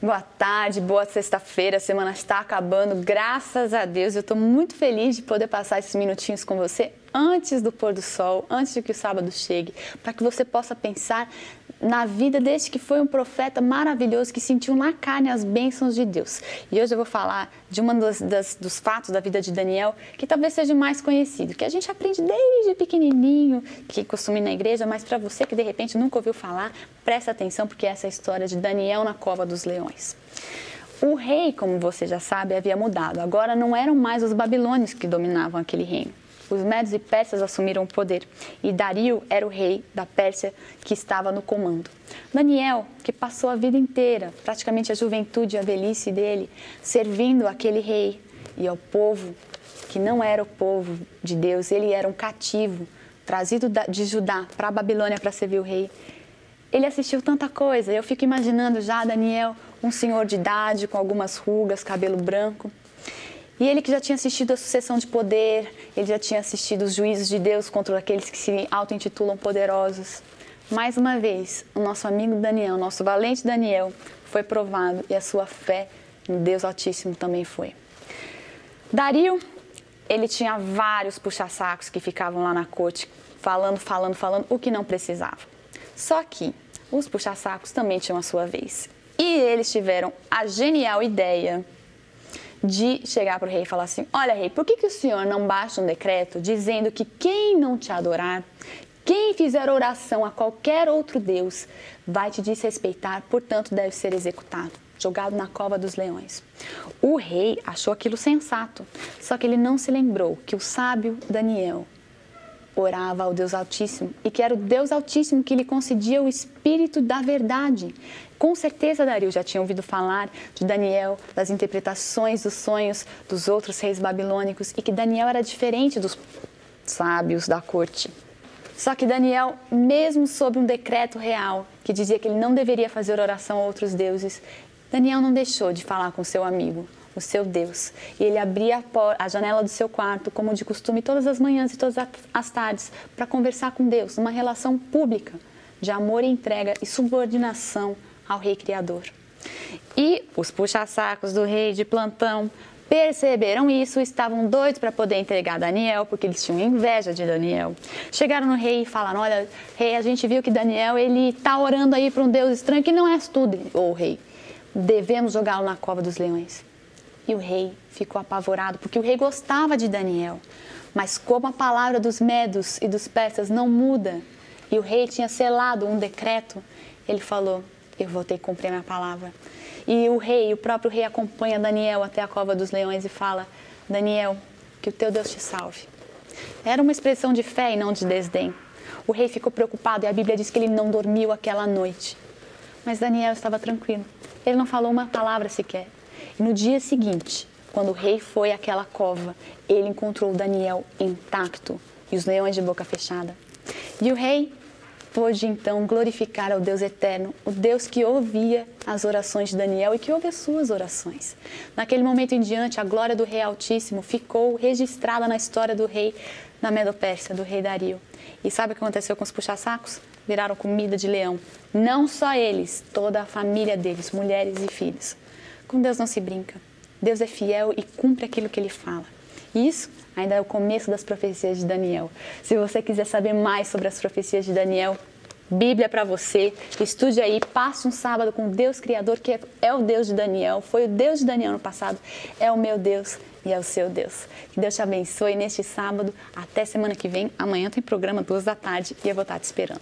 Boa tarde, boa sexta-feira, a semana está acabando, graças a Deus. Eu estou muito feliz de poder passar esses minutinhos com você antes do pôr do sol, antes de que o sábado chegue, para que você possa pensar na vida deste que foi um profeta maravilhoso, que sentiu na carne as bênçãos de Deus. E hoje eu vou falar de um dos fatos da vida de Daniel, que talvez seja o mais conhecido, que a gente aprende desde pequenininho, que costuma ir na igreja, mas para você que de repente nunca ouviu falar, presta atenção, porque essa é a história de Daniel na cova dos leões. O rei, como você já sabe, havia mudado. Agora não eram mais os babilônios que dominavam aquele reino. Os medos e persas assumiram o poder e Dario era o rei da Pérsia que estava no comando. Daniel, que passou a vida inteira, praticamente a juventude e a velhice dele, servindo aquele rei e ao povo que não era o povo de Deus, ele era um cativo, trazido de Judá para a Babilônia para servir o rei. Ele assistiu tanta coisa, eu fico imaginando já Daniel, um senhor de idade, com algumas rugas, cabelo branco. E ele que já tinha assistido a sucessão de poder, ele já tinha assistido os juízos de Deus contra aqueles que se auto-intitulam poderosos. Mais uma vez, o nosso amigo Daniel, nosso valente Daniel, foi provado e a sua fé no Deus Altíssimo também foi. Dario, ele tinha vários puxa-sacos que ficavam lá na corte, falando o que não precisava. Só que os puxa-sacos também tinham a sua vez. E eles tiveram a genial ideia de chegar para o rei e falar assim: olha, rei, por que o senhor não baixa um decreto dizendo que quem não te adorar, quem fizer oração a qualquer outro Deus, vai te desrespeitar, portanto deve ser executado, jogado na cova dos leões. O rei achou aquilo sensato, só que ele não se lembrou que o sábio Daniel orava ao Deus Altíssimo e que era o Deus Altíssimo que lhe concedia o Espírito da verdade. Com certeza Dario já tinha ouvido falar de Daniel, das interpretações dos sonhos dos outros reis babilônicos e que Daniel era diferente dos sábios da corte. Só que Daniel, mesmo sob um decreto real que dizia que ele não deveria fazer oração a outros deuses, Daniel não deixou de falar com seu amigo, o seu Deus. E ele abria a janela do seu quarto, como de costume, todas as manhãs e todas as tardes, para conversar com Deus, numa relação pública de amor e entrega e subordinação ao Rei Criador. E os puxa-sacos do rei de plantão perceberam isso e estavam doidos para poder entregar Daniel, porque eles tinham inveja de Daniel. Chegaram no rei e falaram: olha, rei, a gente viu que Daniel ele está orando aí para um Deus estranho que não és tu, ô rei. Devemos jogá-lo na cova dos leões. E o rei ficou apavorado, porque o rei gostava de Daniel. Mas como a palavra dos medos e dos persas não muda, e o rei tinha selado um decreto, ele falou: eu vou ter que cumprir minha palavra. E o próprio rei acompanha Daniel até a cova dos leões e fala: Daniel, que o teu Deus te salve. Era uma expressão de fé e não de desdém. O rei ficou preocupado e a Bíblia diz que ele não dormiu aquela noite. Mas Daniel estava tranquilo. Ele não falou uma palavra sequer. E no dia seguinte, quando o rei foi àquela cova, ele encontrou Daniel intacto e os leões de boca fechada. E o rei pôde então glorificar ao Deus eterno, o Deus que ouvia as orações de Daniel e que ouve as suas orações. Naquele momento em diante, a glória do Rei Altíssimo ficou registrada na história do rei da Medo-Pérsia, do rei Dario. E sabe o que aconteceu com os puxa-sacos? Viraram comida de leão. Não só eles, toda a família deles, mulheres e filhos. Com Deus não se brinca. Deus é fiel e cumpre aquilo que Ele fala. E isso ainda é o começo das profecias de Daniel. Se você quiser saber mais sobre as profecias de Daniel, Bíblia para você, estude aí, passe um sábado com o Deus Criador, que é o Deus de Daniel, foi o Deus de Daniel no passado, é o meu Deus e é o seu Deus. Que Deus te abençoe neste sábado, até semana que vem. Amanhã tem programa 2 da tarde e eu vou estar te esperando.